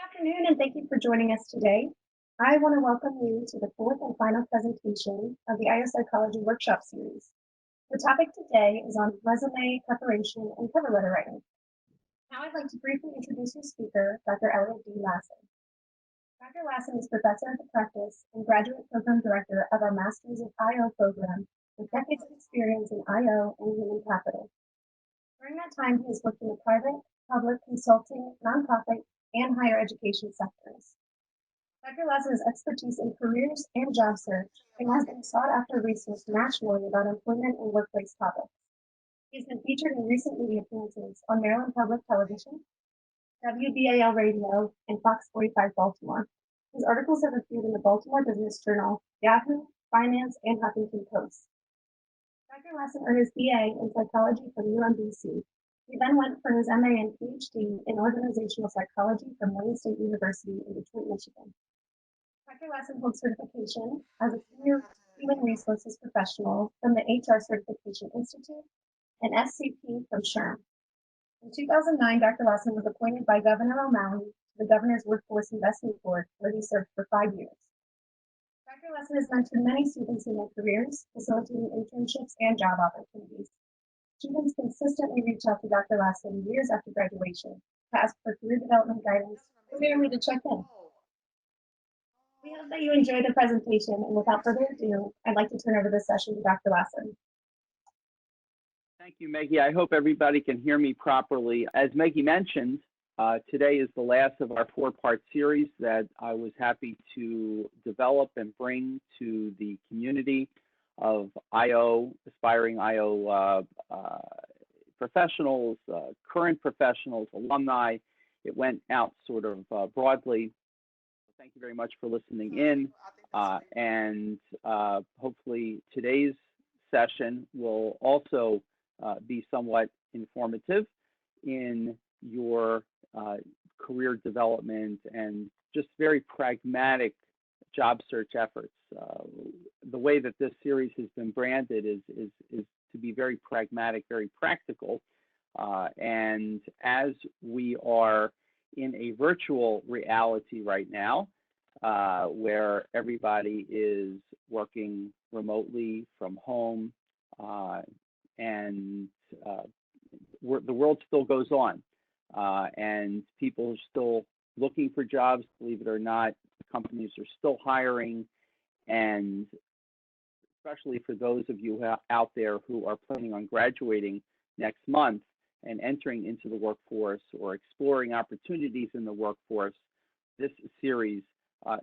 Afternoon, and thank you for joining us today. I want to welcome you to the fourth and final presentation of the IO Psychology Workshop Series. The topic today is on resume preparation and cover letter writing. Now I'd like to briefly introduce your speaker, Dr. Elliot Lasson. Dr. Lasson is Professor of Practice and Graduate Program Director of our Masters of IO program with decades of experience in IO and human capital. During that time, he has worked in the private, public, consulting, nonprofit, and higher education sectors. Dr. Lasson's expertise in careers and job search and has been sought after research nationally about employment and workplace topics. He has been featured in recent media appearances on Maryland Public Television, WBAL Radio, and Fox 45 Baltimore. His articles have appeared in the Baltimore Business Journal, Yahoo, Finance, and Huffington Post. Dr. Lasson earned his BA in psychology from UMBC. He then went for his MA and PhD in organizational psychology from Wayne State University in Detroit, Michigan. Dr. Lasson holds certification as a senior human resources professional from the HR Certification Institute and SCP from SHRM. In 2009, Dr. Lasson was appointed by Governor O'Malley to the Governor's Workforce Investment Board, where he served for 5 years. Dr. Lasson has mentored many students in their careers, facilitating internships and job opportunities. Students consistently reach out to Dr. Lasson years after graduation to ask for career development guidance or merely to check in. We hope that you enjoyed the presentation, and without further ado, I'd like to turn over this session to Dr. Lasson. Thank you, Maggie. I hope everybody can hear me properly. As Maggie mentioned, today is the last of our 4-part series that I was happy to develop and bring to the community of IO, aspiring IO professionals, current professionals, alumni. It went out sort of broadly. Thank you very much for listening in, and hopefully today's session will also be somewhat informative in your career development and just very pragmatic job search efforts. The way that this series has been branded is to be very pragmatic, very practical, and as we are in a virtual reality right now, where everybody is working remotely from home, and the world still goes on, and people are still looking for jobs. Believe it or not, the companies are still hiring, and especially for those of you out there who are planning on graduating next month and entering into the workforce or exploring opportunities in the workforce, this series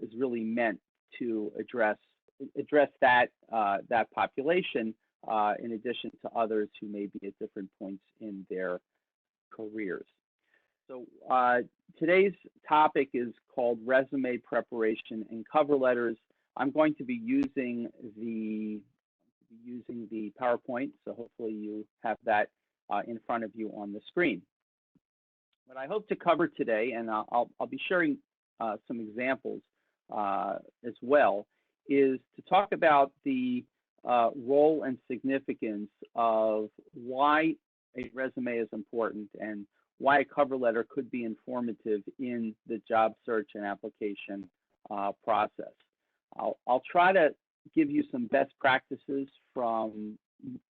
is really meant to address that population, in addition to others who may be at different points in their careers. So today's topic is called resume preparation and cover letters. I'm going to be using the PowerPoint, so hopefully you have that in front of you on the screen. What I hope to cover today, and I'll be sharing some examples as well, is to talk about the role and significance of why a resume is important and why a cover letter could be informative in the job search and application process. I'll try to give you some best practices from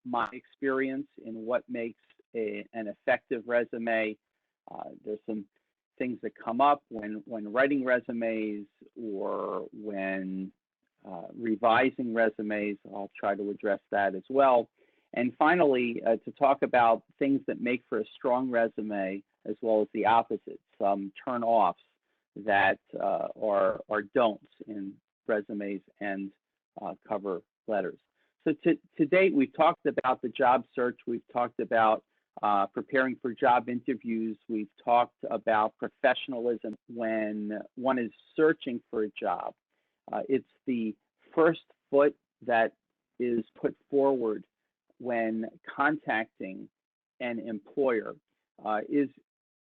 my experience in what makes an effective resume. There's some things that come up when writing resumes or when revising resumes. I'll try to address that as well. And finally, to talk about things that make for a strong resume, as well as the opposite, some turn-offs that are don'ts in resumes and cover letters. So to date, we've talked about the job search. We've talked about preparing for job interviews. We've talked about professionalism when one is searching for a job. It's the first foot that is put forward when contacting an employer is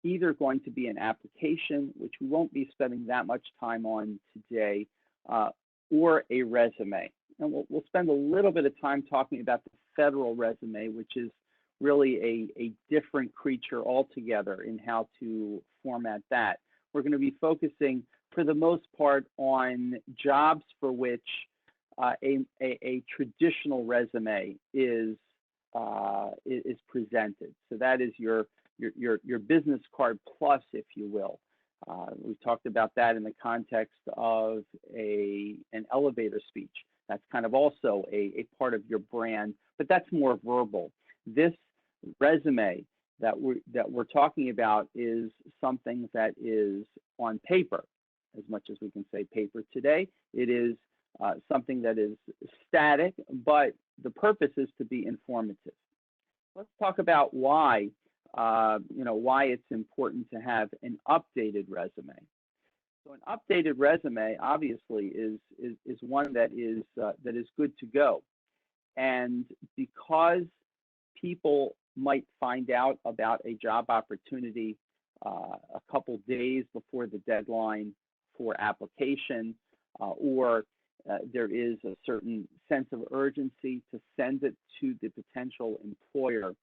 either going to be an application, which we won't be spending that much time on today, or a resume. And we'll spend a little bit of time talking about the federal resume, which is really a different creature altogether in how to format that. we're going to be focusing for the most part on jobs for which a traditional resume is presented. So that is your business card plus, if you will. We talked about that in the context of an elevator speech. That's kind of also a part of your brand, but that's more verbal. This resume that we're talking about is something that is on paper. As much as we can say paper today, it is something that is static, but the purpose is to be informative. Let's talk about why why it's important to have an updated resume. So an updated resume obviously is one that is good to go, and because people might find out about a job opportunity a couple days before the deadline for application, or there is a certain sense of urgency to send it to the potential employer.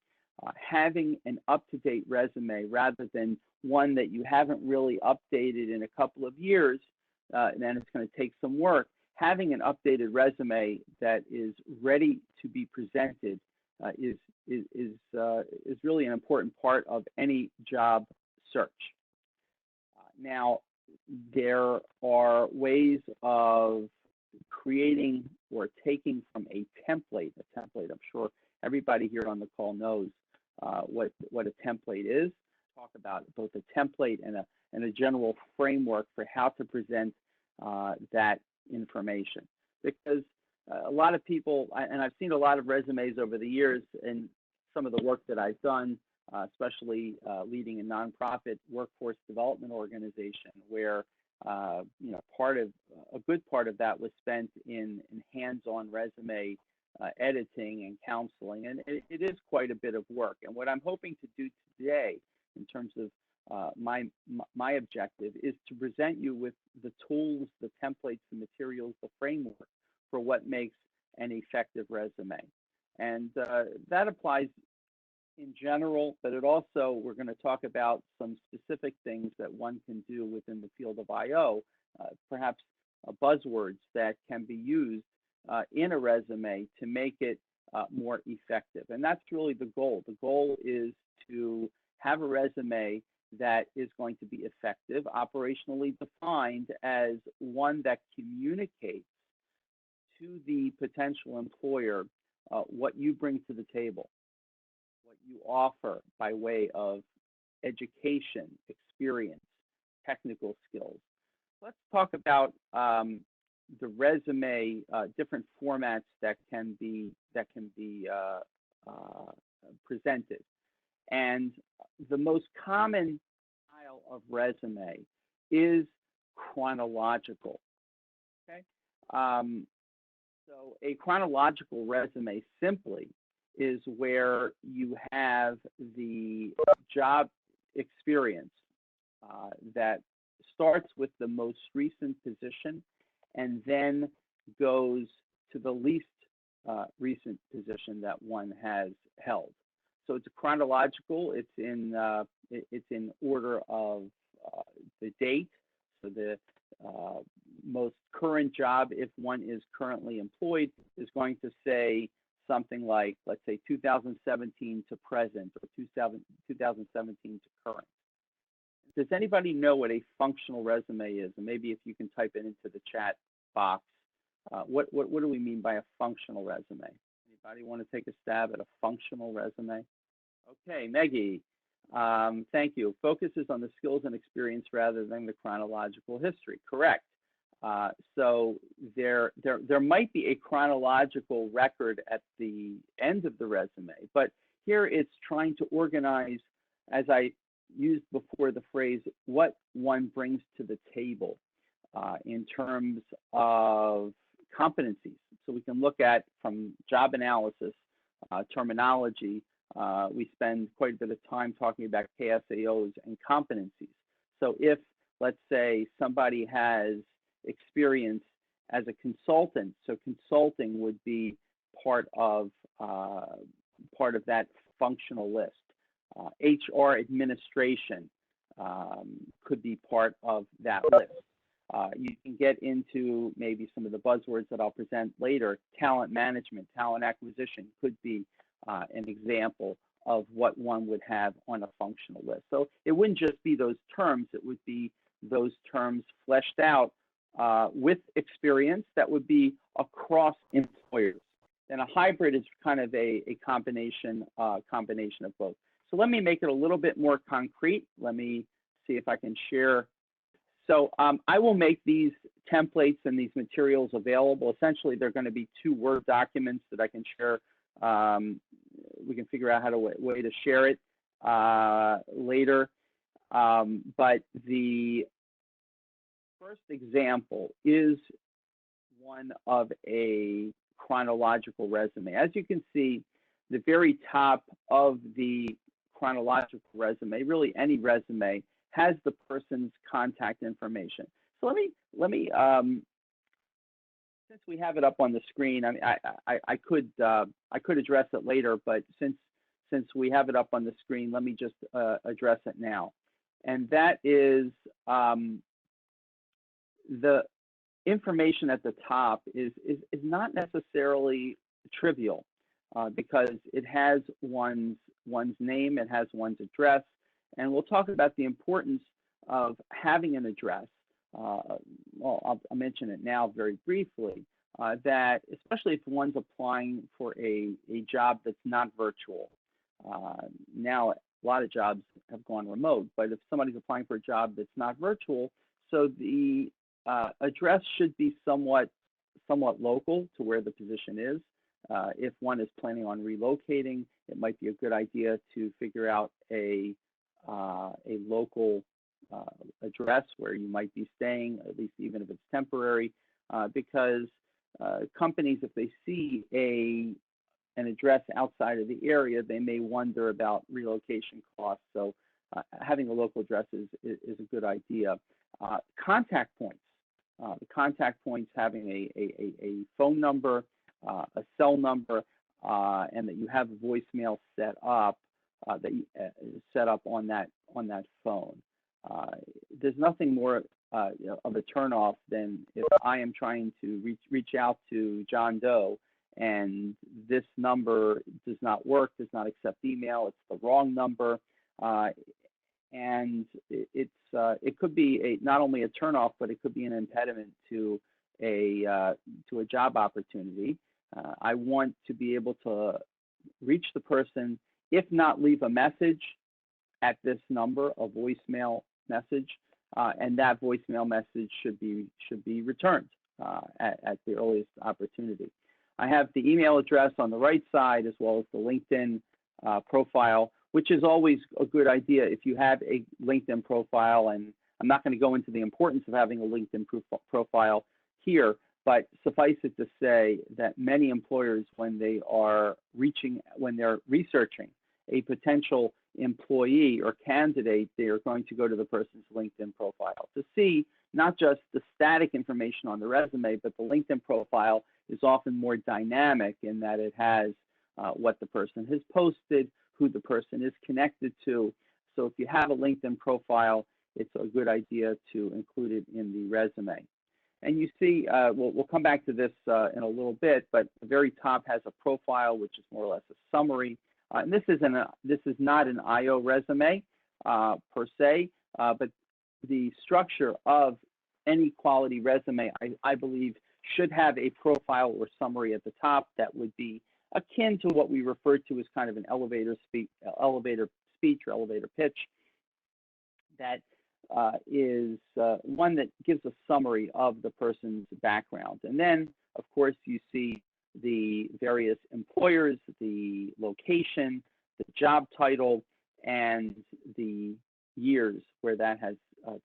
Having an up-to-date resume rather than one that you haven't really updated in a couple of years, and then it's going to take some work. Having an updated resume that is ready to be presented is really an important part of any job search. Now, there are ways of creating or taking from a template. I'm sure everybody here on the call knows what a template is. Talk about both a template and a general framework for how to present that information. Because a lot of people, and I've seen a lot of resumes over the years in some of the work that I've done, especially leading a nonprofit workforce development organization, where a good part of that was spent in hands-on resume editing and counseling, and it is quite a bit of work. And what I'm hoping to do today, in terms of my objective, is to present you with the tools, the templates, the materials, the framework for what makes an effective resume. And that applies in general, but it also, we're going to talk about some specific things that one can do within the field of IO, perhaps buzzwords that can be used in a resume to make it more effective. And that's really the goal. The goal is to have a resume that is going to be effective, operationally defined as one that communicates to the potential employer what you bring to the table, what you offer by way of education, experience, technical skills. Let's talk about the resume, different formats that can be presented. And the most common style of resume is chronological. Okay, so a chronological resume simply is where you have the job experience that starts with the most recent position and then goes to the least recent position that one has held. So it's chronological. It's in order of the date. So the most current job, if one is currently employed, is going to say something like, let's say, 2017 to present, or 2017 to current. Does anybody know what a functional resume is? And maybe if you can type it into the chat box, what do we mean by a functional resume? Anybody want to take a stab at a functional resume? Okay, Maggie, thank you. Focuses on the skills and experience rather than the chronological history. Correct. So there might be a chronological record at the end of the resume, but here it's trying to organize, as I used before the phrase, what one brings to the table in terms of competencies. So we can look at, from job analysis, terminology, we spend quite a bit of time talking about KSAOs and competencies. So if, let's say, somebody has experience as a consultant, so consulting would be part of that functional list. HR administration, could be part of that list. You can get into maybe some of the buzzwords that I'll present later. Talent management, talent acquisition could be an example of what one would have on a functional list. So it wouldn't just be those terms, it would be those terms fleshed out with experience that would be across employers. And a hybrid is kind of a combination of both. So let me make it a little bit more concrete. Let me see if I can share. So I will make these templates and these materials available. Essentially, they're going to be 2 Word documents that I can share. We can figure out how to way to share it later. But the first example is one of a chronological resume. As you can see, the very top of the chronological resume, really any resume, has the person's contact information. So let me since we have it up on the screen, I mean, I could address it later, but since we have it up on the screen, let me just address it now. And that is the information at the top is not necessarily trivial because it has one's name, it has one's address, and we'll talk about the importance of having an address. Well, I'll mention it now very briefly, that especially if one's applying for a job that's not virtual. Now, a lot of jobs have gone remote, but if somebody's applying for a job that's not virtual, so the address should be somewhat local to where the position is. If one is planning on relocating, it might be a good idea to figure out a local address where you might be staying, at least even if it's temporary, because companies, if they see an address outside of the area, they may wonder about relocation costs. So having a local address is a good idea. Contact points. The contact points having a phone number, a cell number, and that you have a voicemail set up that you set up on that phone. There's nothing more of a turnoff than if I am trying to reach out to John Doe and this number does not work, does not accept email, it's the wrong number, and it could be not only a turnoff, but it could be an impediment to a job opportunity. I want to be able to reach the person, if not leave a message at this number, a voicemail message, and that voicemail message should be returned at the earliest opportunity. I have the email address on the right side as well as the LinkedIn profile, which is always a good idea if you have a LinkedIn profile. And I'm not going to go into the importance of having a LinkedIn profile here, but suffice it to say that many employers, when they're researching a potential employee or candidate, they are going to go to the person's LinkedIn profile to see not just the static information on the resume, but the LinkedIn profile is often more dynamic in that it has what the person has posted, who the person is connected to. So if you have a LinkedIn profile, it's a good idea to include it in the resume. And you see, we'll come back to this in a little bit, but the very top has a profile, which is more or less a summary. And this is not an IO resume per se, but the structure of any quality resume, I believe, should have a profile or summary at the top that would be akin to what we refer to as kind of an elevator speech or elevator pitch. That is one that gives a summary of the person's background. And then, of course, you see the various employers, the location, the job title, and the years where that has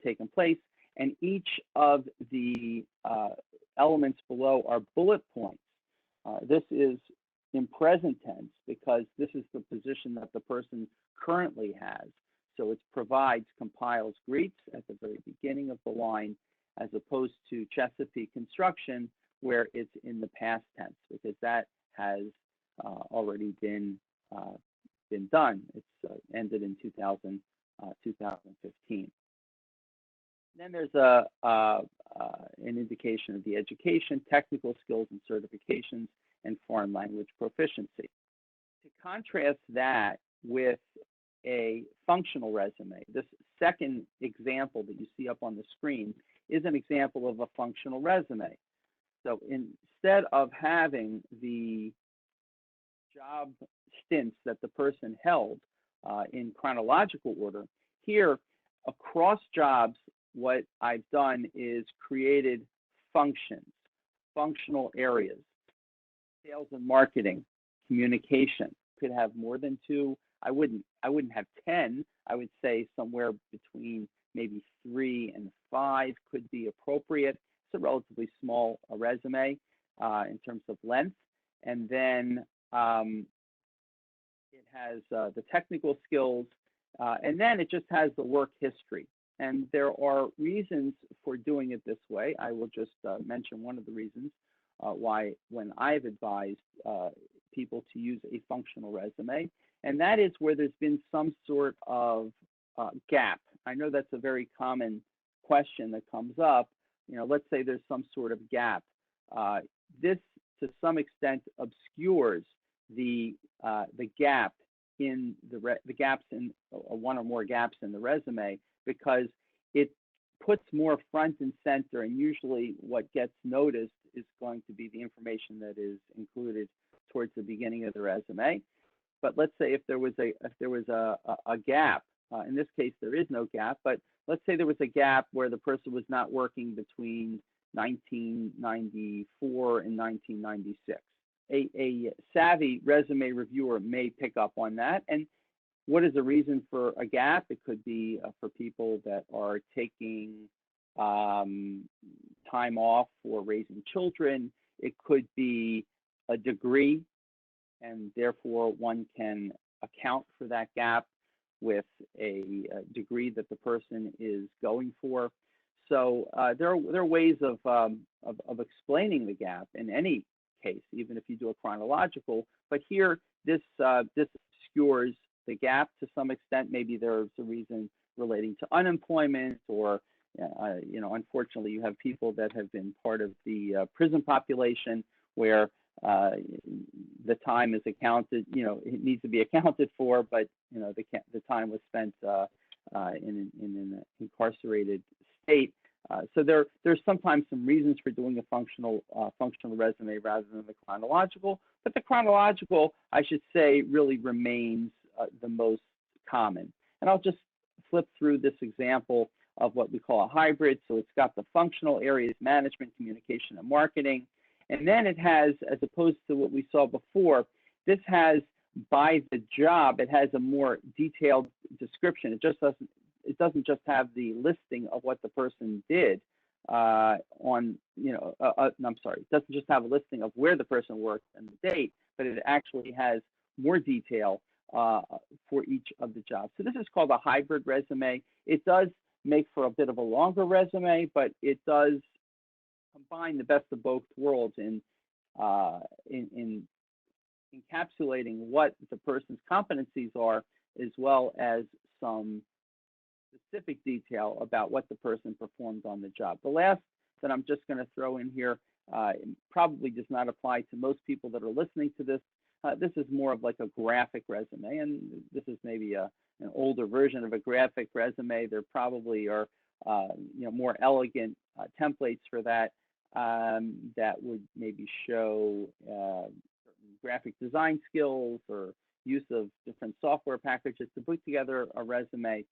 taken place. And each of the elements below are bullet points. This is in present tense because this is the position that the person currently has. So it provides, compiles, greets at the very beginning of the line, as opposed to Chesapeake Construction, where it's in the past tense, because that has already been done. It's ended in 2000, 2015. Then there's an indication of the education, technical skills and certifications, and foreign language proficiency. To contrast that with a functional resume, this second example that you see up on the screen is an example of a functional resume. So instead of having the job stints that the person held in chronological order, here across jobs, what I've done is created functions, functional areas, sales and marketing, communication. Could have more than two. I wouldn't have 10. I would say somewhere between maybe 3 and 5 could be appropriate. It's a relatively small resume in terms of length. And then it has the technical skills, and then it just has the work history. And there are reasons for doing it this way. I will just mention one of the reasons why when I've advised people to use a functional resume, and that is where there's been some sort of gap. I know that's a very common question that comes up. You know, let's say there's some sort of gap. This, to some extent, obscures the gap in the gaps in one or more gaps in the resume, because it puts more front and center, and usually what gets noticed is going to be the information that is included towards the beginning of the resume. But let's say if there was a gap, in this case there is no gap, but let's say there was a gap where the person was not working between 1994 and 1996. A savvy resume reviewer may pick up on that. And what is the reason for a gap? It could be for people that are taking time off for raising children. It could be a degree, and therefore one can account for that gap with a degree that the person is going for. So there are ways of explaining the gap in any case, even if you do a chronological. But here, this obscures the gap to some extent. Maybe there's a reason relating to unemployment, or you know, unfortunately, you have people that have been part of the prison population where the time is accounted. You know, it needs to be accounted for, but you know, the time was spent in an incarcerated state. So there's sometimes some reasons for doing a functional resume rather than the chronological, but the chronological, I should say, really remains the most common. And I'll just flip through this example of what we call a hybrid. So it's got the functional areas: management, communication, and marketing. And then it has, as opposed to what we saw before, this has by the job, it has a more detailed description. It doesn't just have the listing of what the person did on, you know, I'm sorry, it doesn't just have a listing of where the person worked and the date, but it actually has more detail for each of the jobs. So this is called a hybrid resume. It does make for a bit of a longer resume, but it does combine the best of both worlds in encapsulating what the person's competencies are, as well as some specific detail about what the person performed on the job. The last that I'm just going to throw in here probably does not apply to most people that are listening to this. This is more of like a graphic resume, and this is maybe an older version of a graphic resume. There probably are you know, more elegant templates for that that would maybe show certain graphic design skills or use of different software packages to put together a resume.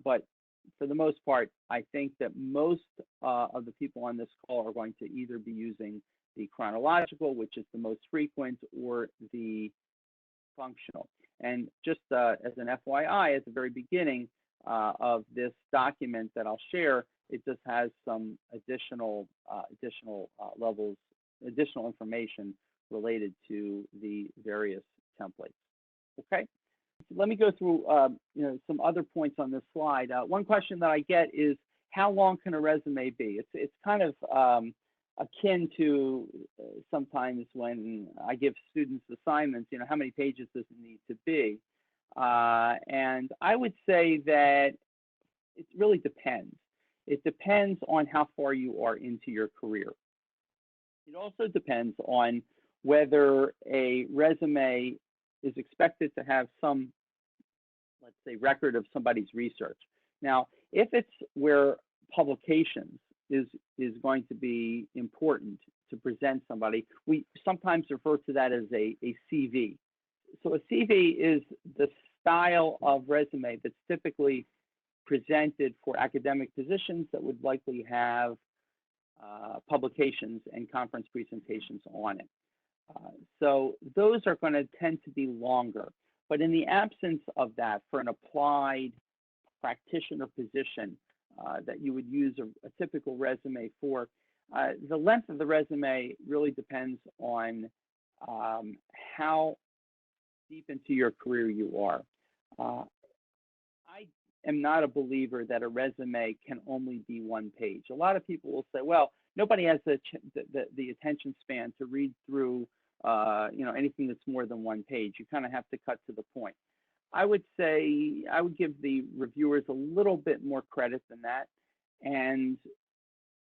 But for the most part, I think that most of the people on this call are going to either be using the chronological, which is the most frequent, or the functional. And just as an FYI, at the very beginning of this document that I'll share, it just has some additional additional information related to the various templates. Okay, let me go through you know, some other points on this slide. One question that I get is, how long can a resume be? It's kind of akin to sometimes when I give students assignments, you know, how many pages does it need to be? And I would say that it really depends. It depends on how far you are into your career. It also depends on whether a resume is expected to have some, let's say, record of somebody's research. Now, if it's where publications is going to be important to present somebody, we sometimes refer to that as a CV. So a CV is the style of resume that's typically presented for academic positions that would likely have publications and conference presentations on it. So those are going to tend to be longer. But in the absence of that, for an applied practitioner position that you would use a typical resume for, the length of the resume really depends on how deep into your career you are. I am not a believer that a resume can only be one page. A lot of people will say, well, nobody has the attention span to read through anything that's more than one page. You kind of have to cut to the point. I would say I would give the reviewers a little bit more credit than that. And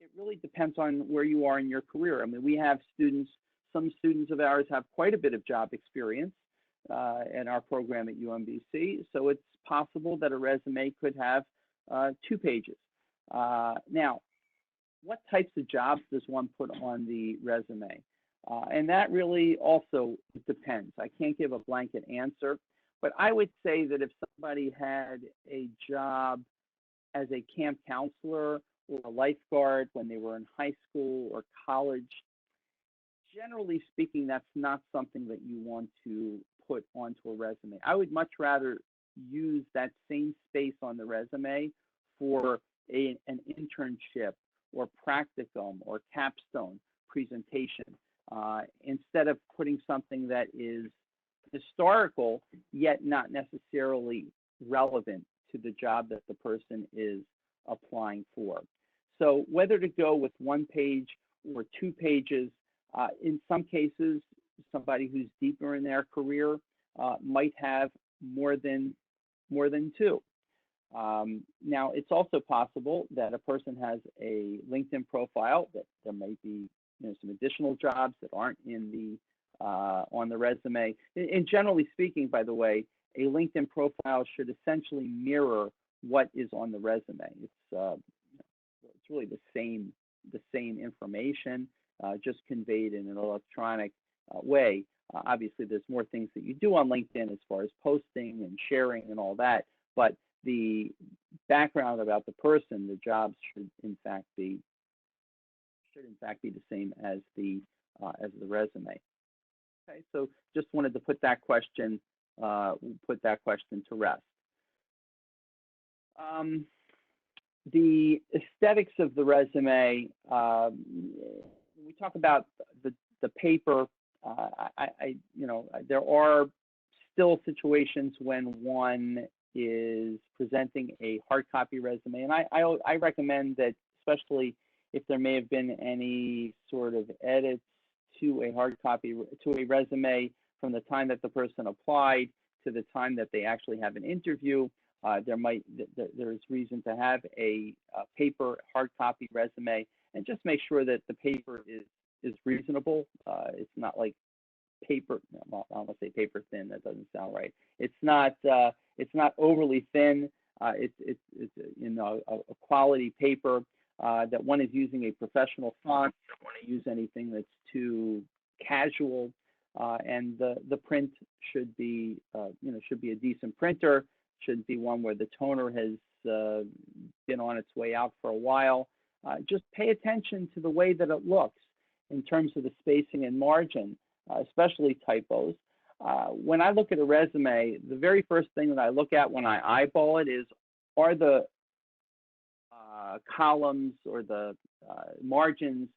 it really depends on where you are in your career. I mean, we have students, some students of ours have quite a bit of job experience in our program at UMBC. So it's possible that a resume could have 2 pages. Now, what types of jobs does one put on the resume? And that really also depends. I can't give a blanket answer, but I would say that if somebody had a job as a camp counselor or a lifeguard when they were in high school or college, generally speaking, that's not something that you want to put onto a resume. I would much rather use that same space on the resume for an internship or practicum or capstone presentation instead of putting something that is historical yet not necessarily relevant to the job that the person is applying for. So whether to go with 1 page or 2 pages, in some cases, somebody who's deeper in their career might have more than 2. Now, it's also possible that a person has a LinkedIn profile that there might be some additional jobs that aren't in the on the resume. And generally speaking, by the way, a LinkedIn profile should essentially mirror what is on the resume. It's really the same information, just conveyed in an electronic way. Obviously, there's more things that you do on LinkedIn as far as posting and sharing and all that, but the background about the person, the jobs should in fact be the same as the resume. Okay, so just wanted to put that question to rest. The aesthetics of the resume. When we talk about the paper, there are still situations when one is presenting a hard copy resume, and I recommend that, especially if there may have been any sort of edits to a hard copy, to a resume from the time that the person applied to the time that they actually have an interview, there's reason to have a paper hard copy resume, and just make sure that the paper is reasonable. It's not like paper. Well, I don't want to say paper thin. That doesn't sound right. It's not overly thin. It's a quality paper. That one is using a professional font. Don't want to use anything that's too casual, and the print should be a decent printer. Should be one where the toner has been on its way out for a while. Just pay attention to the way that it looks in terms of the spacing and margin, especially typos. When I look at a resume, the very first thing that I look at when I eyeball it is, are the columns or the margins,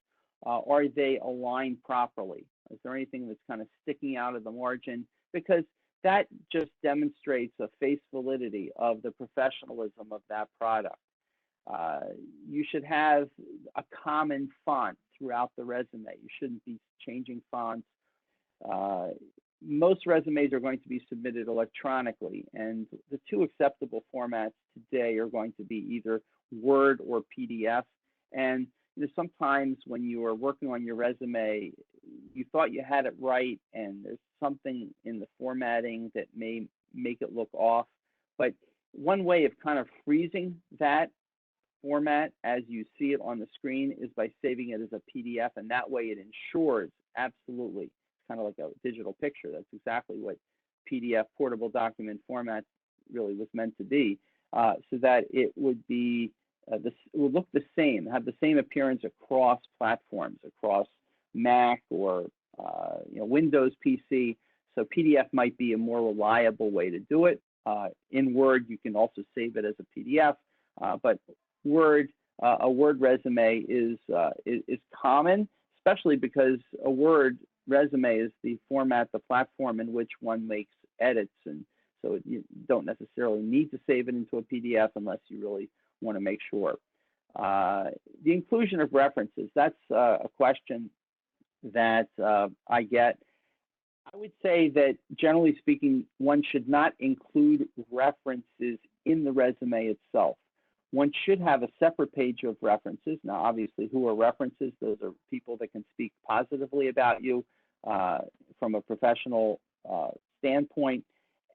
are they aligned properly? Is there anything that's kind of sticking out of the margin? Because that just demonstrates a face validity of the professionalism of that product. You should have a common font throughout the resume. You shouldn't be changing fonts. most resumes are going to be submitted electronically, and the two acceptable formats today are going to be either Word or PDF. And sometimes when you are working on your resume, you thought you had it right, and there's something in the formatting that may make it look off. But one way of kind of freezing that format as you see it on the screen is by saving it as a PDF, and that way it ensures absolutely, kind of like a digital picture. That's exactly what PDF portable document format really was meant to be, so that it would be it would look the same, have the same appearance across platforms, across Mac or Windows PC. So PDF might be a more reliable way to do it. In Word, you can also save it as a PDF, but a Word resume is common, especially because a Word resume is the format, the platform in which one makes edits, and so you don't necessarily need to save it into a PDF unless you really want to make sure. The inclusion of references, that's a question that I get. I would say that generally speaking, one should not include references in the resume itself. One should have a separate page of references. Now, obviously, who are references? Those are people that can speak positively about you from a professional standpoint.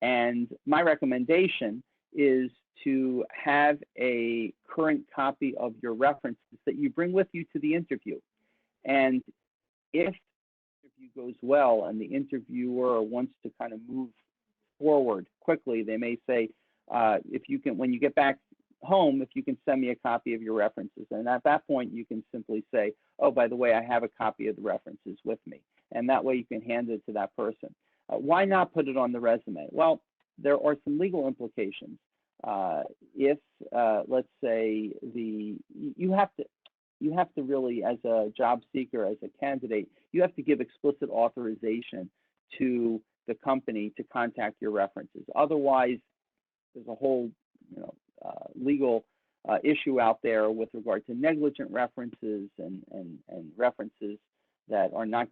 And my recommendation is to have a current copy of your references that you bring with you to the interview. And if the interview goes well and the interviewer wants to kind of move forward quickly, they may say, if you can, when you get back home, if you can send me a copy of your references. And at that point, you can simply say, oh, by the way, I have a copy of the references with me. And that way you can hand it to that person. Why not put it on the resume? Well, there are some legal implications. If, let's say, you have to really, as a job seeker, as a candidate, you have to give explicit authorization to the company to contact your references. Otherwise, there's a whole, legal issue out there with regard to negligent references and references that are not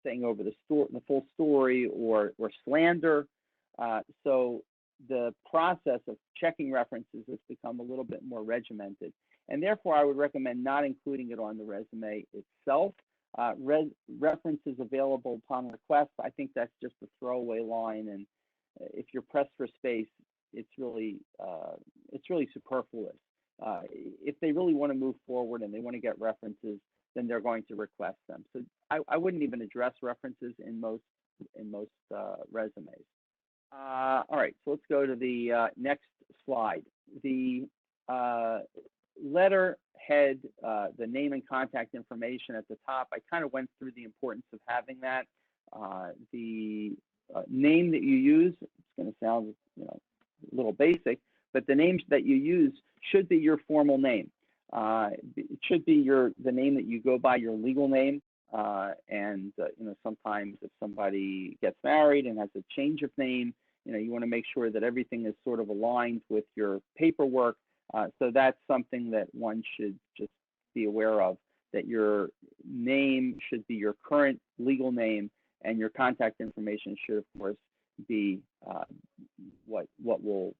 saying over the full story or slander. So the process of checking references has become a little bit more regimented, and therefore I would recommend not including it on the resume itself. References available upon request, I think that's just a throwaway line, and if you're pressed for space, it's really superfluous. If they really want to move forward and they want to get references, then they're going to request them. So I wouldn't even address references in most resumes. All right, so let's go to the next slide. The letterhead, the name and contact information at the top, I kind of went through the importance of having that. The name that you use, it's going to sound a little basic, but the names that you use should be your formal name. It should be the name that you go by, your legal name. And sometimes if somebody gets married and has a change of name, you want to make sure that everything is sort of aligned with your paperwork. So that's something that one should just be aware of, that your name should be your current legal name, and your contact information should, of course, be what will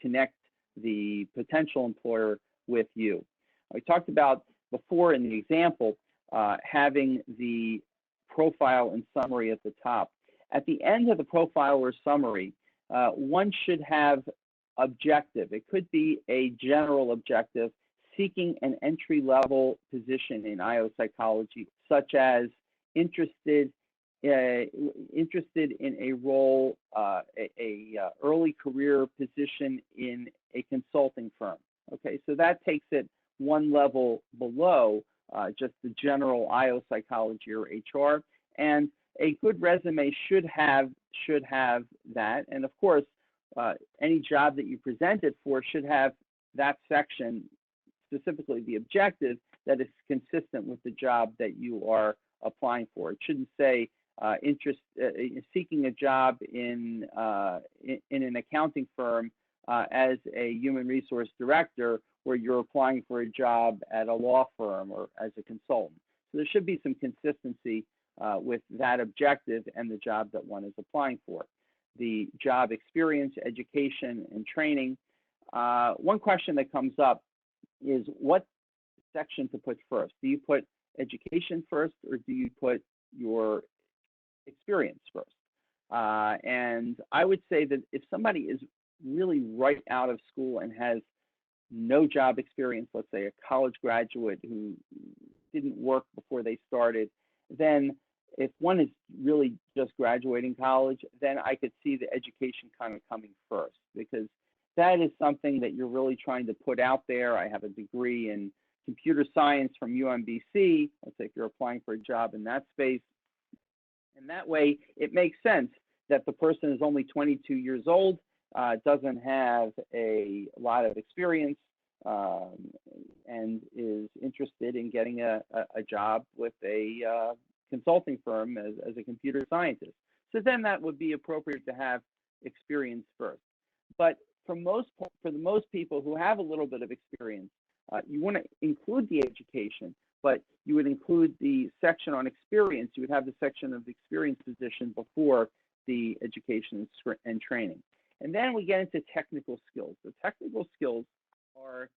connect the potential employer with you. We talked about before in the example having the profile and summary at the top. At the end of the profile or summary, one should have objective. It could be a general objective, seeking an entry-level position in IO psychology, such as interested in a role, early career position in a consulting firm. Okay, so that takes it one level below just the general IO psychology or HR, and a good resume should have that. And of course, any job that you present it for should have that section, specifically the objective, that is consistent with the job that you are applying for. It shouldn't say seeking a job in an accounting firm as a human resource director, where you're applying for a job at a law firm or as a consultant. So there should be some consistency with that objective and the job that one is applying for. The job experience, education, and training. One question that comes up is what section to put first. Do you put education first, or do you put your experience first? And I would say that if somebody is really right out of school and has no job experience, let's say a college graduate who didn't work before they started, then if one is really just graduating college, then I could see the education kind of coming first, because that is something that you're really trying to put out there. I have a degree in computer science from UMBC. Let's say if you're applying for a job in that space. And that way, it makes sense that the person is only 22 years old, doesn't have a lot of experience, and is interested in getting a job with a consulting firm as a computer scientist. So then that would be appropriate to have experience first. But for the most people who have a little bit of experience, you want to include the education, but you would include the section on experience. You would have the section of the experience position before the education and training. And then we get into technical skills. The technical skills are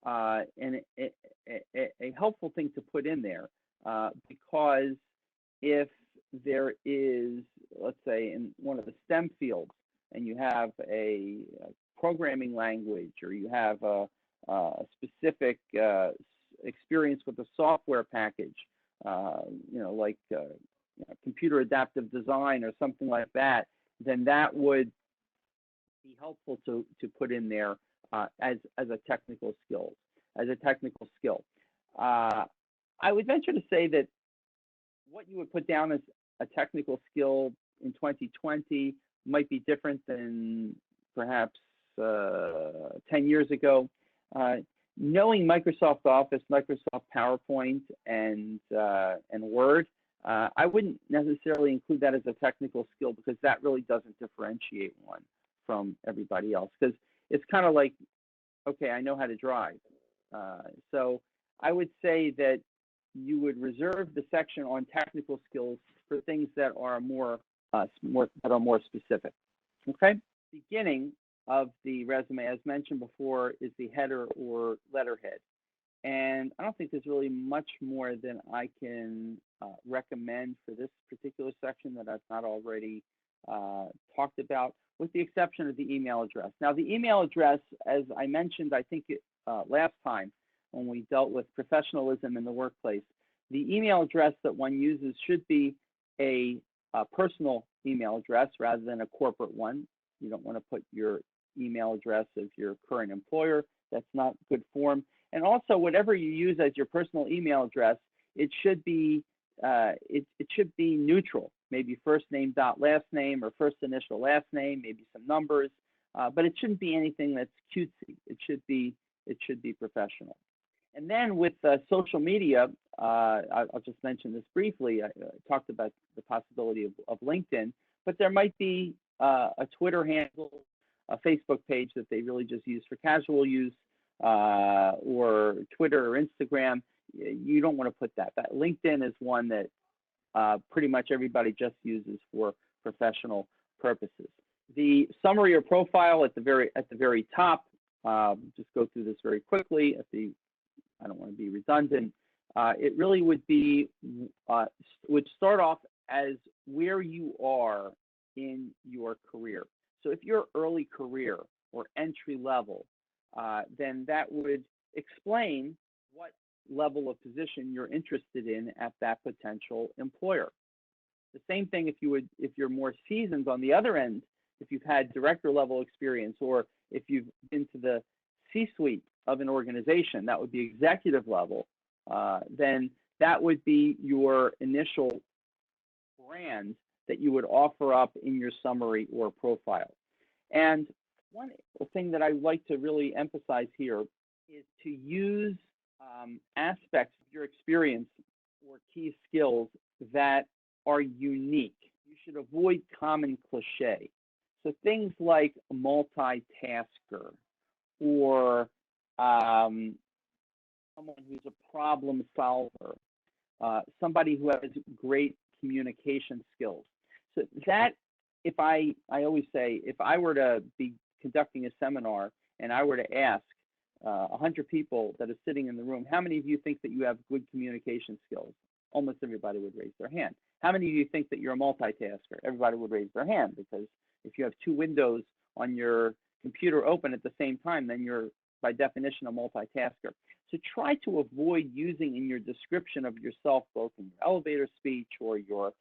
a helpful thing to put in there, because if there is, let's say, in one of the STEM fields, and you have a programming language, or you have a specific experience with a software package, like computer adaptive design or something like that, then that would be helpful to put in there as a technical skill. I would venture to say that what you would put down as a technical skill in 2020 might be different than perhaps 10 years ago. Knowing Microsoft Office, Microsoft PowerPoint, and Word, I wouldn't necessarily include that as a technical skill, because that really doesn't differentiate one from everybody else. Because it's kind of like, okay, I know how to drive. So I would say that you would reserve the section on technical skills for things that are more specific. Okay. Beginning of the resume, as mentioned before, is the header or letterhead. And I don't think there's really much more than I can recommend for this particular section that I've not already talked about, with the exception of the email address. Now, the email address, as I mentioned, I think last time when we dealt with professionalism in the workplace, the email address that one uses should be a personal email address rather than a corporate one. You don't want to put your email address of your current employer. That's not good form. And also, whatever you use as your personal email address, it should be neutral. Maybe first name dot last name, or first initial last name, maybe some numbers, but it shouldn't be anything that's cutesy. It should be professional. And then with social media, I'll just mention this briefly. I talked about the possibility of LinkedIn, but there might be a Twitter handle, a Facebook page that they really just use for casual use, or Twitter or Instagram. You don't want to put that. That LinkedIn is one that pretty much everybody just uses for professional purposes. The summary or profile at the very top. Just go through this very quickly. I don't want to be redundant. It really would start off as where you are in your career. So if you're early career or entry level, then that would explain what level of position you're interested in at that potential employer. The same thing if you're more seasoned on the other end, if you've had director level experience, or if you've been to the C-suite of an organization, that would be executive level, then that would be your initial brand that you would offer up in your summary or profile. And one thing that I like to really emphasize here is to use aspects of your experience or key skills that are unique. You should avoid common cliche. So things like multitasker, or someone who's a problem solver, somebody who has great communication skills. So that, if I always say, if I were to be conducting a seminar and I were to ask 100 people that are sitting in the room, how many of you think that you have good communication skills? Almost everybody would raise their hand. How many of you think that you're a multitasker? Everybody would raise their hand, because if you have two windows on your computer open at the same time, then you're by definition a multitasker. So try to avoid using in your description of yourself, both in your elevator speech or your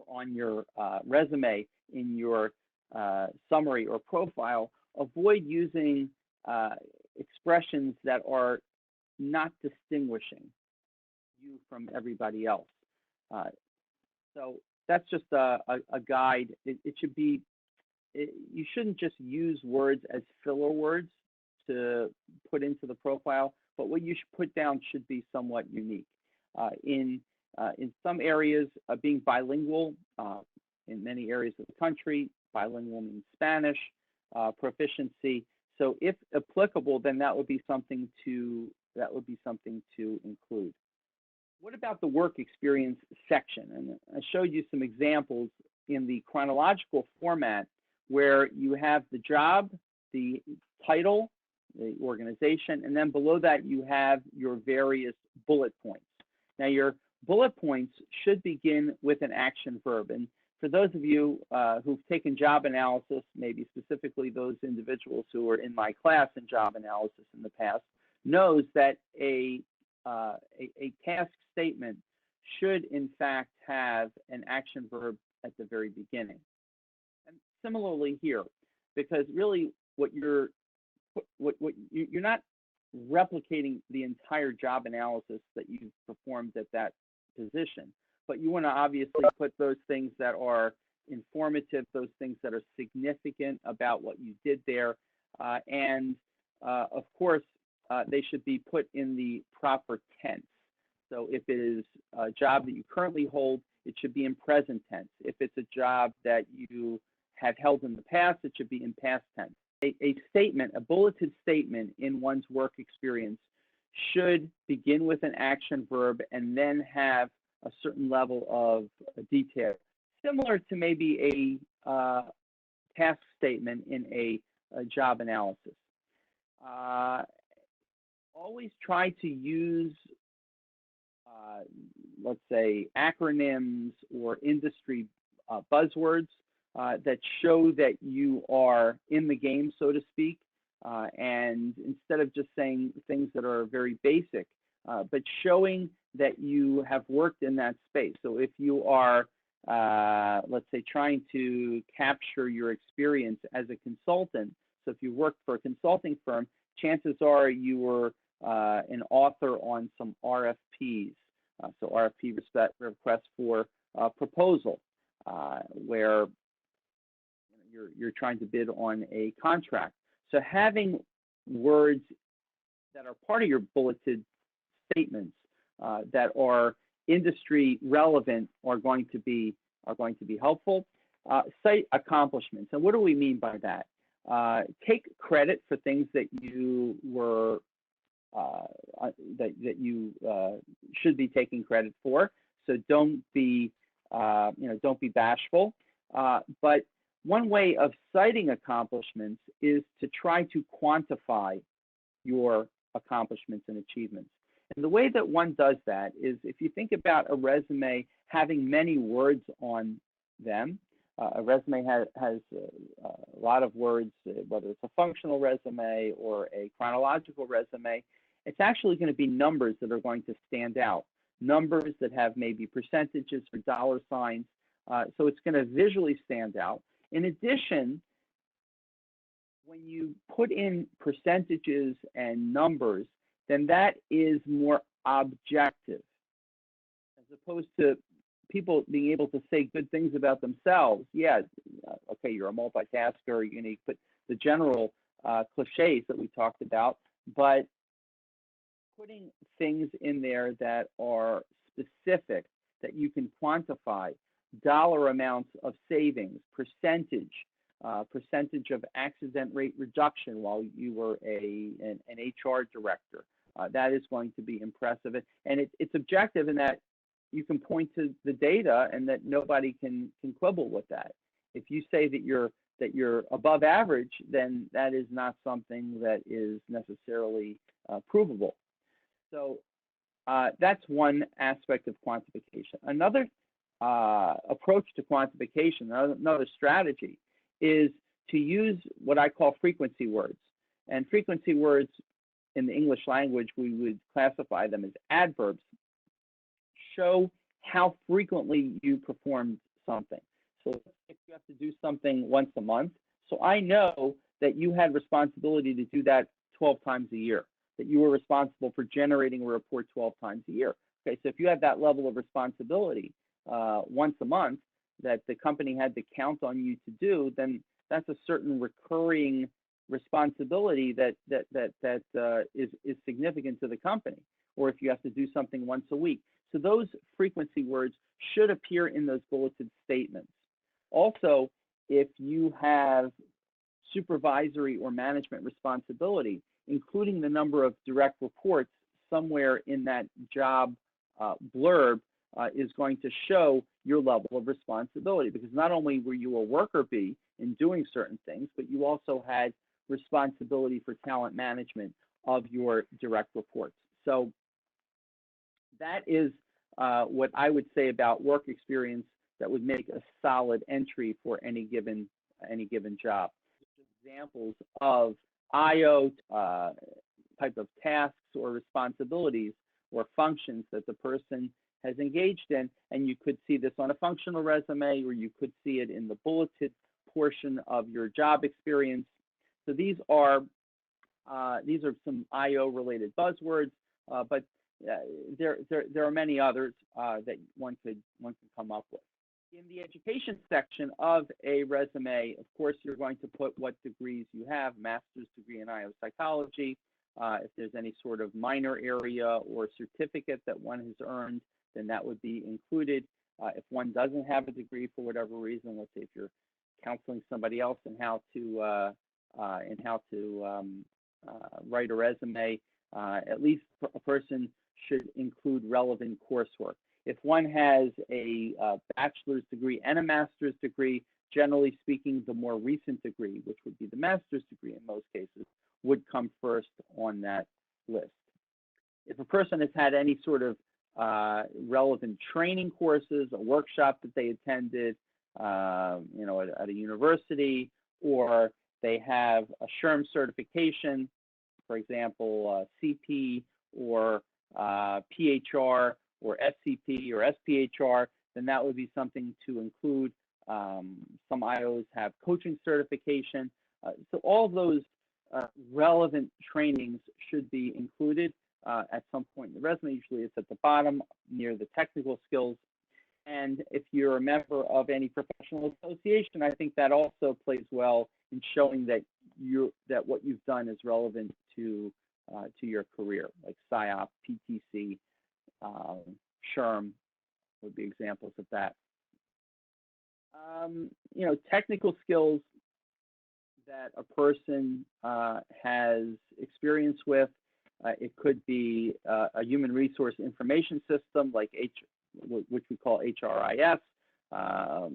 on your resume, in your summary or profile, avoid using expressions that are not distinguishing you from everybody else. So that's just a guide. It should be, you shouldn't just use words as filler words to put into the profile, but what you should put down should be somewhat unique. In some areas, being bilingual, in many areas of the country, bilingual means Spanish, proficiency. So if applicable, then that would be something to include. What about the work experience section? And I showed you some examples in the chronological format where you have the job, the title, the organization, and then below that you have your various bullet points. Now your bullet points should begin with an action verb. And for those of you who've taken job analysis, maybe specifically those individuals who were in my class in job analysis in the past, knows that a task statement should in fact have an action verb at the very beginning. And similarly here, because really what you're not replicating the entire job analysis that you've performed at that position, but you want to obviously put those things that are informative, those things that are significant about what you did there, and of course they should be put in the proper tense. So if it is a job that you currently hold, it should be in present tense. If it's a job that you have held in the past, it should be in past tense. A statement, a bulleted statement in one's work experience should begin with an action verb and then have a certain level of detail, similar to maybe a task statement in a job analysis. Always try to use, let's say, acronyms or industry buzzwords that show that you are in the game, so to speak, and instead of just saying things that are very basic, but showing that you have worked in that space. So if you are, let's say, trying to capture your experience as a consultant, so if you worked for a consulting firm, chances are you were an author on some RFPs, so RFP request for proposal, where you're trying to bid on a contract. So having words that are part of your bulleted statements that are industry relevant are going to be helpful. Cite accomplishments, and what do we mean by that? Take credit for things that you were that you should be taking credit for. So don't be don't be bashful. But one way of citing accomplishments is to try to quantify your accomplishments and achievements. And the way that one does that is, if you think about a resume having many words on them, a resume has a lot of words, whether it's a functional resume or a chronological resume, it's actually going to be numbers that are going to stand out. Numbers that have maybe percentages or dollar signs, so it's going to visually stand out. In addition, when you put in percentages and numbers, then that is more objective, as opposed to people being able to say good things about themselves. Yeah, okay, you're a multitasker, you put the general cliches that we talked about, but putting things in there that are specific, that you can quantify, dollar amounts of savings, percentage of accident rate reduction while you were an HR director. That is going to be impressive. And it's objective in that you can point to the data and that nobody can quibble with that. If you say that you're above average, then that is not something that is necessarily provable. So that's one aspect of quantification. Another approach to quantification, another strategy, is to use what I call frequency words. And frequency words in the English language, we would classify them as adverbs, show how frequently you perform something. So if you have to do something once a month, so I know that you had responsibility to do that 12 times a year, that you were responsible for generating a report 12 times a year. Okay, so if you have that level of responsibility once a month that the company had to count on you to do, then that's a certain recurring responsibility that is significant to the company. Or if you have to do something once a week. So those frequency words should appear in those bulleted statements. Also, if you have supervisory or management responsibility, including the number of direct reports somewhere in that job blurb is going to show your level of responsibility, because not only were you a worker bee in doing certain things, but you also had responsibility for talent management of your direct reports. So that is what I would say about work experience that would make a solid entry for any given job. Examples of IO type of tasks or responsibilities or functions that the person has engaged in, and you could see this on a functional resume, or you could see it in the bulleted portion of your job experience. So these are some IO related buzzwords, but there are many others that one could come up with. In the education section of a resume, of course, you're going to put what degrees you have: master's degree in IO psychology. If there's any sort of minor area or certificate that one has earned, then that would be included. If one doesn't have a degree for whatever reason, let's say if you're counseling somebody else in how to write a resume, at least a person should include relevant coursework. If one has a bachelor's degree and a master's degree, generally speaking, the more recent degree, which would be the master's degree in most cases, would come first on that list. If a person has had any sort of relevant training courses, a workshop that they attended, at a university, or they have a SHRM certification, for example, CP or PHR or SCP or SPHR, then that would be something to include. Some IOs have coaching certification. So all of those relevant trainings should be included at some point in the resume. Usually it's at the bottom near the technical skills. And if you're a member of any professional association, I think that also plays well in showing that what you've done is relevant to your career, like PSYOP, PTC, SHRM would be examples of that. Technical skills that a person has experience with. It could be a human resource information system like which we call HRIS,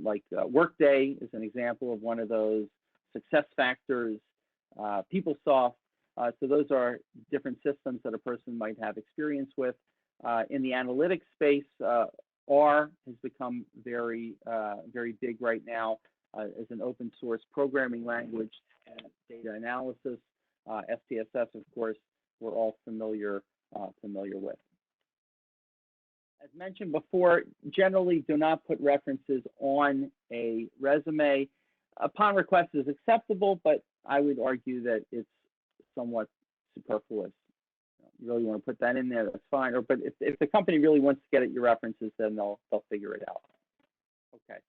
like Workday is an example of one of those. SuccessFactors, PeopleSoft. So those are different systems that a person might have experience with. In the analytics space, R has become very big right now as an open source programming language, data analysis. SPSS, of course, we're all familiar with. As mentioned before, generally do not put references on a resume. Upon request is acceptable, but I would argue that it's somewhat superfluous. You really want to put that in there, that's fine. But if the company really wants to get at your references, then they'll figure it out. Okay.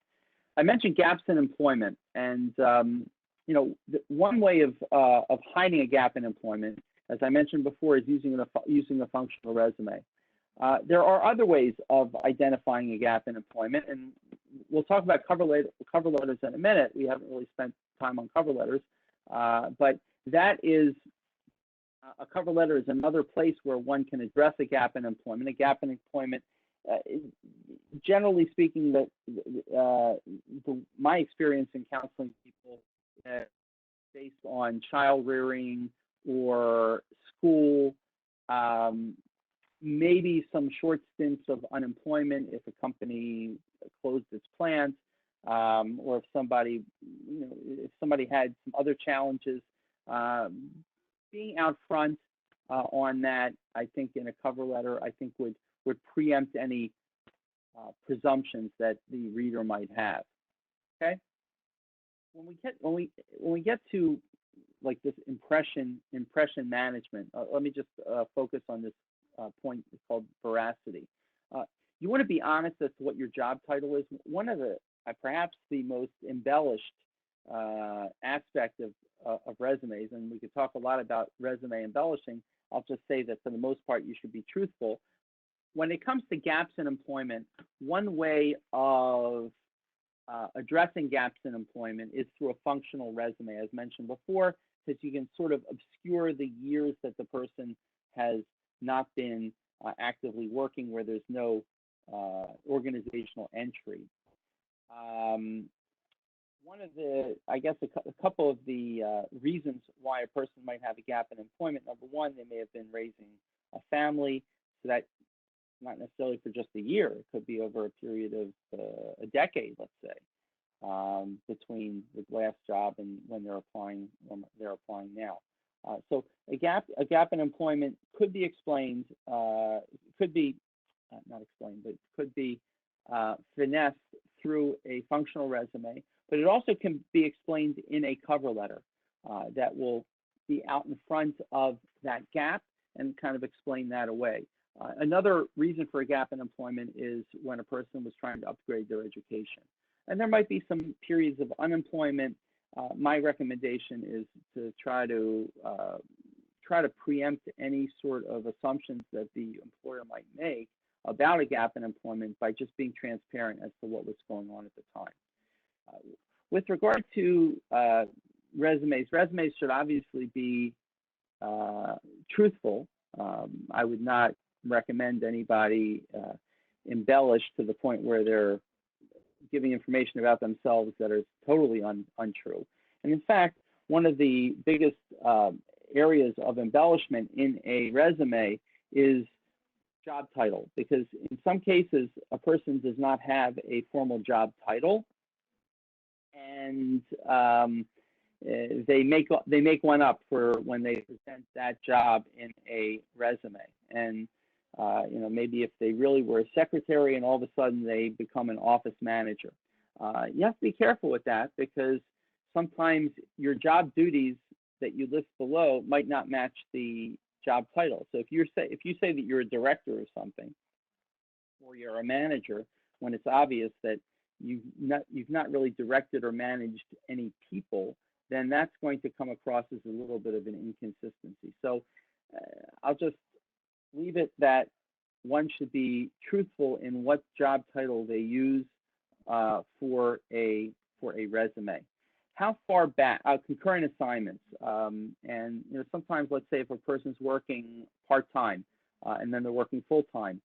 I mentioned gaps in employment, and one way of hiding a gap in employment, as I mentioned before, is using a functional resume. There are other ways of identifying a gap in employment, and we'll talk about cover letters in a minute. We haven't really spent time on cover letters, but that is a cover letter is another place where one can address a gap in employment. A gap in employment generally speaking, my experience in counseling people based on child rearing or school, maybe some short stints of unemployment if a company closed its plant, or if somebody, if somebody had some other challenges, being out front on that, I think in a cover letter, I think would preempt any presumptions that the reader might have. Okay. When we get to like this impression management, let me just focus on this point. It's called veracity. You want to be honest as to what your job title is. One of the perhaps the most embellished aspect of resumes, and we could talk a lot about resume embellishing. I'll just say that for the most part, you should be truthful. When it comes to gaps in employment, one way of addressing gaps in employment is through a functional resume, as mentioned before, because you can sort of obscure the years that the person has not been actively working, where there's no organizational entry. One of the, I guess, a couple of the reasons why a person might have a gap in employment. Number one, they may have been raising a family, so that not necessarily for just a year. It could be over a period of a decade, let's say, between the last job and when they're applying now. So a gap in employment could be explained, could be not explained, but could be finessed through a functional resume. But it also can be explained in a cover letter that will be out in front of that gap and kind of explain that away. Another reason for a gap in employment is when a person was trying to upgrade their education. And there might be some periods of unemployment. My recommendation is to try to preempt any sort of assumptions that the employer might make about a gap in employment by just being transparent as to what was going on at the time. With regard to resumes should obviously be truthful. I would not recommend anybody embellish to the point where they're giving information about themselves that are totally untrue. And in fact, one of the biggest areas of embellishment in a resume is job title, because in some cases, a person does not have a formal job title, and they make one up for when they present that job in a resume. And maybe if they really were a secretary and all of a sudden they become an office manager. You have to be careful with that, because sometimes your job duties that you list below might not match the job title. So if you say that you're a director or something, or you're a manager, when it's obvious that you've not really directed or managed any people, then that's going to come across as a little bit of an inconsistency. So I'll just leave it that one should be truthful in what job title they use for a resume. How far back, concurrent assignments, and sometimes, let's say if a person's working part-time and then they're working full-time,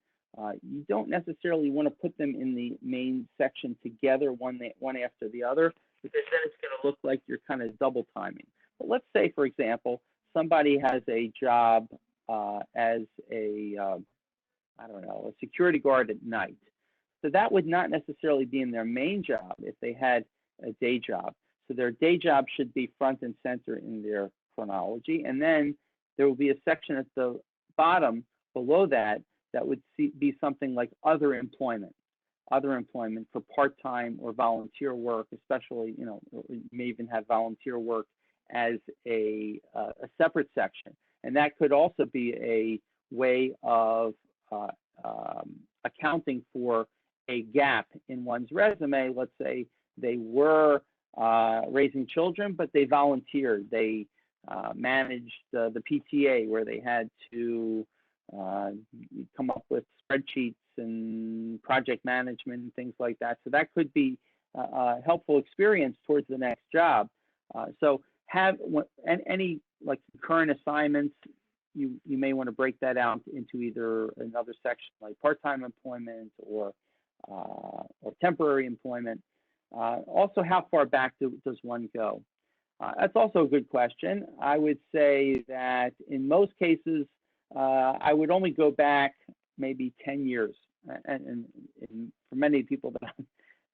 you don't necessarily want to put them in the main section together, one after the other, because then it's going to look like you're kind of double timing. But let's say, for example, somebody has a job as a security guard at night. So that would not necessarily be in their main job if they had a day job. So their day job should be front and center in their chronology. And then there will be a section at the bottom below that would be something like other employment for part-time or volunteer work, especially, you may even have volunteer work as a separate section. And that could also be a way of accounting for a gap in one's resume. Let's say they were raising children, but they volunteered. They managed the PTA, where they had to come up with spreadsheets and project management and things like that. So that could be a helpful experience towards the next job. So have any like current assignments, you may want to break that out into either another section like part-time employment or temporary employment. Also, how far back does one go? That's also a good question. I would say that in most cases, I would only go back maybe 10 years. And for many people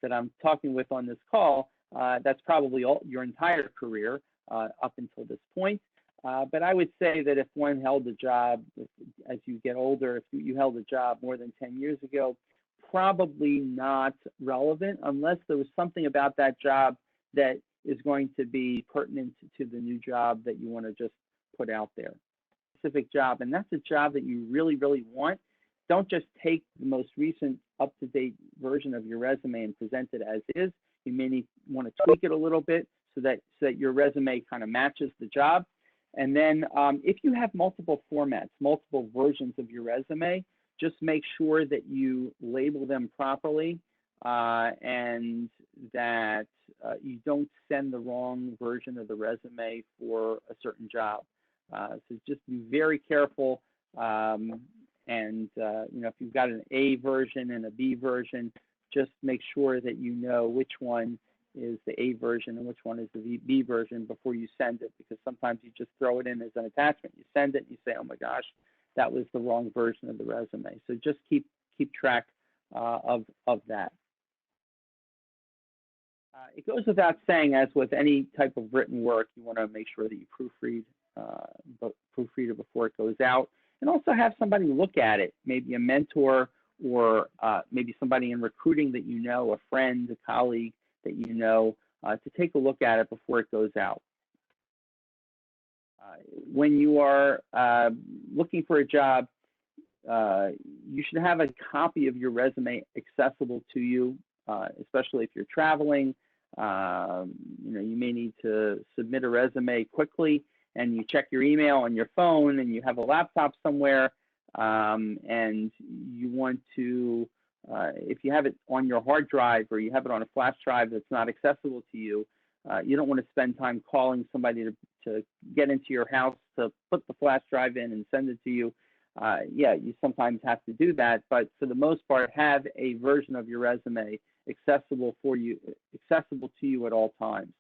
that I'm talking with on this call, that's probably your entire career up until this point. But I would say that if one held a job, as you get older, if you held a job more than 10 years ago, probably not relevant unless there was something about that job that is going to be pertinent to the new job that you want to just put out there. Specific job, and that's a job that you really, really want. Don't just take the most recent up-to-date version of your resume and present it as is. You may want to tweak it a little bit so that your resume kind of matches the job. And then if you have multiple formats, multiple versions of your resume, just make sure that you label them properly and that you don't send the wrong version of the resume for a certain job. So just be very careful. And if you've got an A version and a B version, just make sure that you know which one is the A version and which one is the B version before you send it, because sometimes you just throw it in as an attachment. You send it and you say, oh my gosh, that was the wrong version of the resume. So just keep track of that. It goes without saying, as with any type of written work, you want to make sure that you proofread it before it goes out. And also have somebody look at it, maybe a mentor or maybe somebody in recruiting that you know, a friend, a colleague that you know, to take a look at it before it goes out. When you are looking for a job, you should have a copy of your resume accessible to you, especially if you're traveling. You may need to submit a resume quickly, and you check your email on your phone, and you have a laptop somewhere, and you want to, if you have it on your hard drive or you have it on a flash drive that's not accessible to you, you don't want to spend time calling somebody to get into your house to put the flash drive in and send it to you. Yeah, you sometimes have to do that, but for the most part, have a version of your resume accessible to you at all times.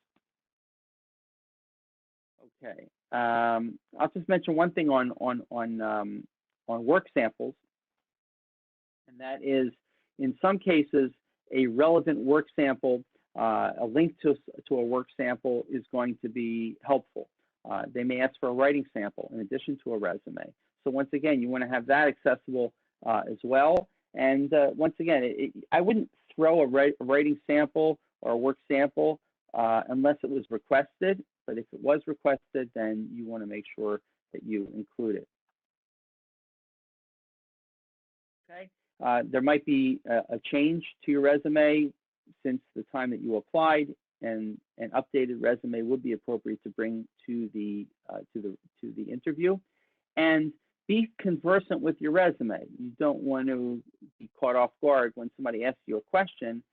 Okay, I'll just mention one thing on work samples, and that is, in some cases, a relevant work sample, a link to a work sample is going to be helpful. They may ask for a writing sample in addition to a resume. So once again, you want to have that accessible as well. And once again, I wouldn't throw a writing sample or a work sample unless it was requested. But if it was requested, then you want to make sure that you include it. Okay. There might be a change to your resume since the time that you applied, and an updated resume would be appropriate to bring to the interview. And be conversant with your resume. You don't want to be caught off guard when somebody asks you a question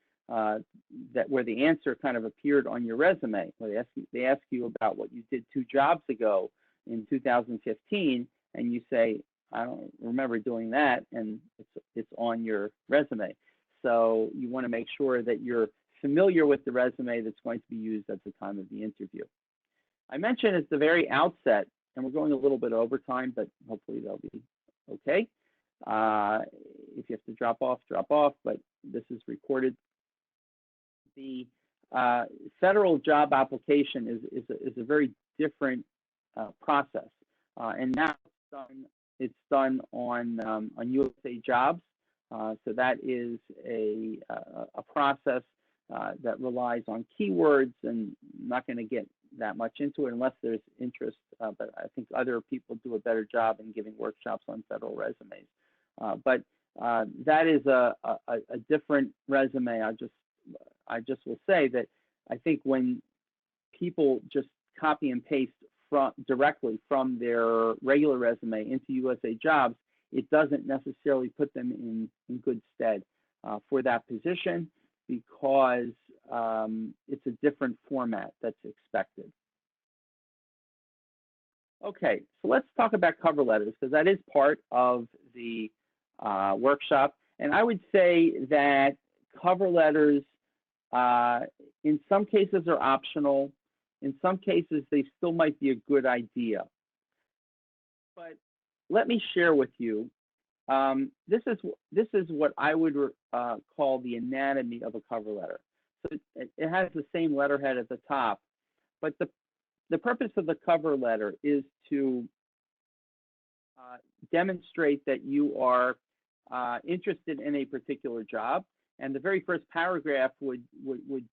where the answer kind of appeared on your resume. Where they ask you about what you did 2 jobs ago in 2015, and you say, I don't remember doing that, and it's on your resume. So you want to make sure that you're familiar with the resume that's going to be used at the time of the interview. I mentioned at the very outset, and we're going a little bit over time, but hopefully they'll be okay. If you have to drop off, but this is recorded. The federal job application is a very different process, and now it's done on USA Jobs. So that is a process that relies on keywords, and I'm not going to get that much into it unless there's interest, but I think other people do a better job in giving workshops on federal resumes. But that is a different resume. I just will say that I think when people just copy and paste directly from their regular resume into USA Jobs, it doesn't necessarily put them in good stead for that position, because it's a different format that's expected. Okay, so let's talk about cover letters because that is part of the workshop. And I would say that cover letters, uh, in some cases, are optional. In some cases, they still might be a good idea. But let me share with you. This is what I would call the anatomy of a cover letter. So it has the same letterhead at the top, but the purpose of the cover letter is to demonstrate that you are interested in a particular job. And the very first paragraph would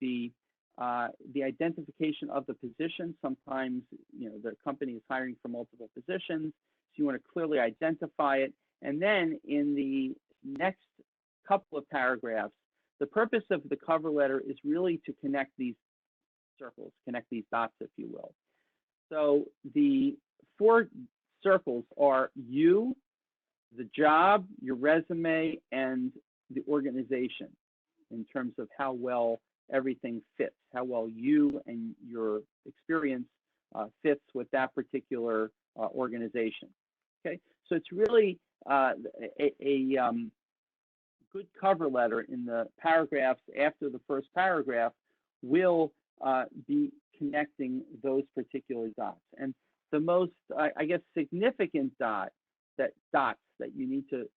be the identification of the position. Sometimes, the company is hiring for multiple positions, so you want to clearly identify it. And then in the next couple of paragraphs, the purpose of the cover letter is really to connect these circles, connect these dots, if you will. So the four circles are you, the job, your resume, and the organization in terms of how well everything fits, how well you and your experience fits with that particular organization. Okay, so it's really a good cover letter in the paragraphs after the first paragraph will be connecting those particular dots. And the most, I guess, significant dots that you need to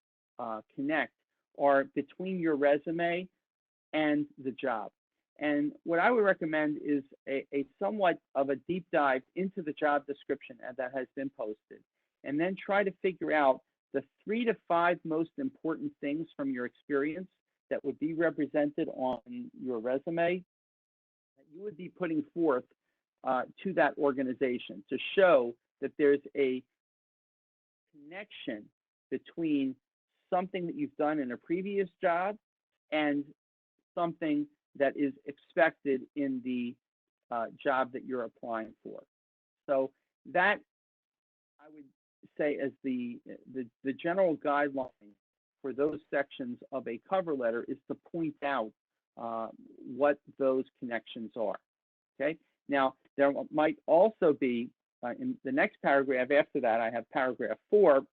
connect are between your resume and the job. And what I would recommend is a somewhat of a deep dive into the job description that has been posted, and then try to figure out the 3 to 5 most important things from your experience that would be represented on your resume that you would be putting forth to that organization to show that there's a connection between something that you've done in a previous job and something that is expected in the job that you're applying for. So that, I would say, as the general guideline for those sections of a cover letter is to point out what those connections are. Okay. Now, there might also be in the next paragraph after that, I have paragraph 4,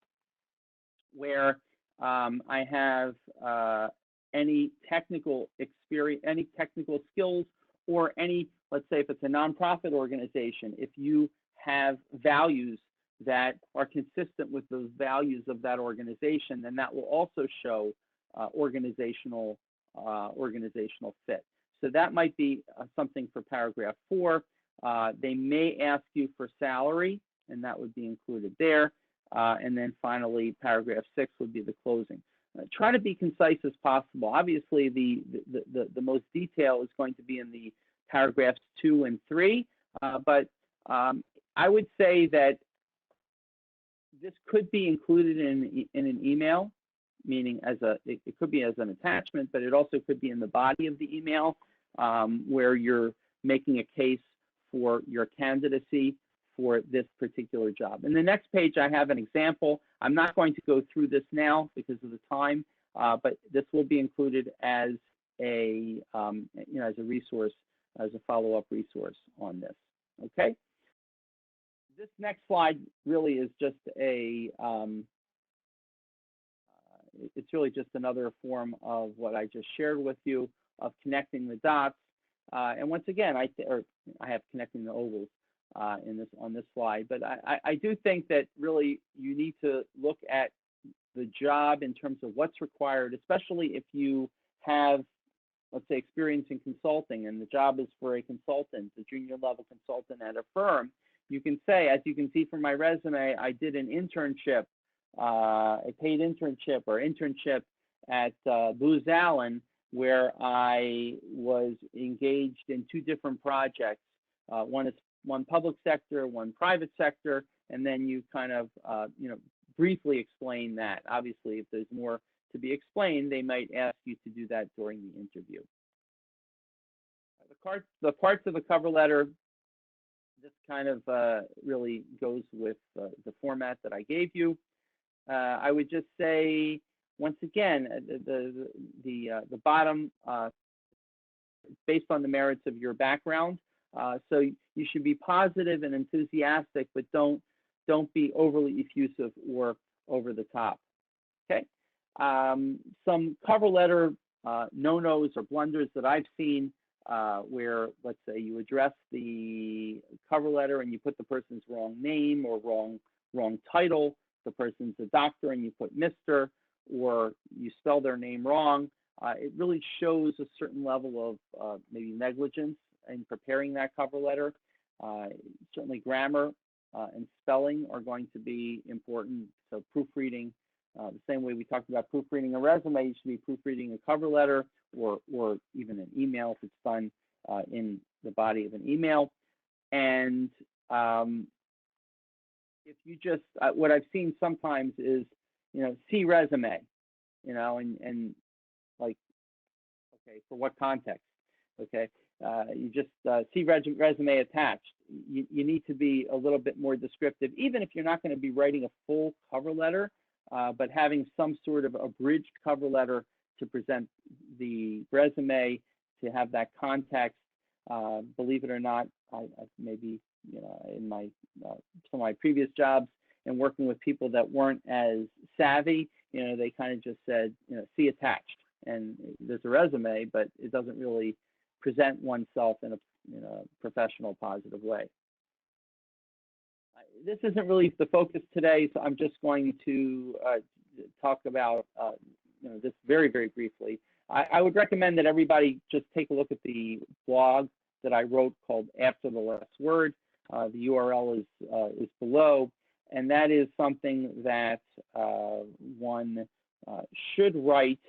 where I have any technical experience, any technical skills, or any, let's say if it's a nonprofit organization, if you have values that are consistent with those values of that organization, then that will also show organizational fit. So that might be something for paragraph 4. They may ask you for salary, and that would be included there. And then finally, paragraph 6 would be the closing. Try to be concise as possible. Obviously, the most detail is going to be in the paragraphs 2 and 3, but I would say that this could be included in an email, meaning it could be as an attachment, but it also could be in the body of the email where you're making a case for your candidacy for this particular job. In the next page, I have an example. I'm not going to go through this now because of the time, but this will be included as a as a resource, as a follow-up resource on this. Okay. This next slide really is just it's really just another form of what I just shared with you of connecting the dots. And once again, I have connecting the ovals on this slide, but I do think that really you need to look at the job in terms of what's required, especially if you have, let's say, experience in consulting and the job is for a consultant, a junior level consultant at a firm. You can say, as you can see from my resume, I did an internship, a paid internship or internship at Booz Allen, where I was engaged in 2 different projects. One public sector, one private sector, and then you kind of briefly explain that. Obviously, if there's more to be explained, they might ask you to do that during the interview. The parts of the cover letter, this kind of really goes with the format that I gave you. I would just say, once again, the bottom, based on the merits of your background. So you should be positive and enthusiastic, but don't don't be overly effusive or over the top. Okay. Some cover letter no-nos or blunders that I've seen where, let's say, you address the cover letter and you put the person's wrong name or wrong title. The person's a doctor and you put Mr., or you spell their name wrong. It really shows a certain level of maybe negligence in preparing that cover letter. Certainly grammar and spelling are going to be important. So proofreading, the same way we talked about proofreading a resume, you should be proofreading a cover letter or even an email if it's done in the body of an email. And if you just, what I've seen sometimes is, see resume, and like, okay, for what context? Okay, you just see resume attached. You need to be a little bit more descriptive, even if you're not going to be writing a full cover letter, but having some sort of abridged cover letter to present the resume, to have that context. Believe it or not, I maybe, in my some of my previous jobs and working with people that weren't as savvy, they kind of just said, see attached, and there's a resume, but it doesn't really present oneself in a professional, positive way. This isn't really the focus today, so I'm just going to talk about this very, very briefly. I would recommend that everybody just take a look at the blog that I wrote called After the Last Word. The URL is below, and that is something that one should write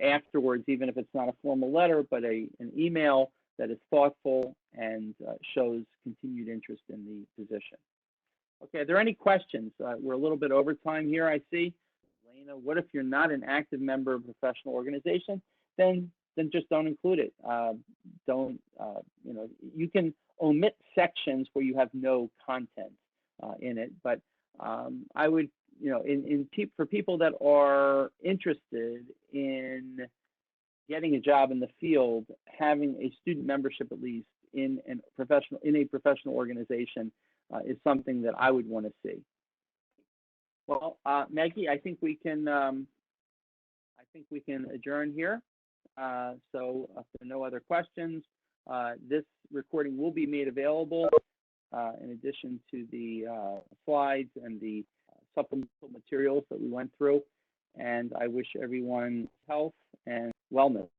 afterwards, even if it's not a formal letter, but an email that is thoughtful and shows continued interest in the position. Okay, are there any questions? We're a little bit over time here, I see. Elena, what if you're not an active member of a professional organization? Then just don't include it. You can omit sections where you have no content in it, but I would, for people that are interested in getting a job in the field, having a student membership at least in a professional organization is something that I would want to see. Well, Maggie, I think we can adjourn here. So if there are no other questions, this recording will be made available in addition to the slides and the supplemental materials that we went through. And I wish everyone health and wellness.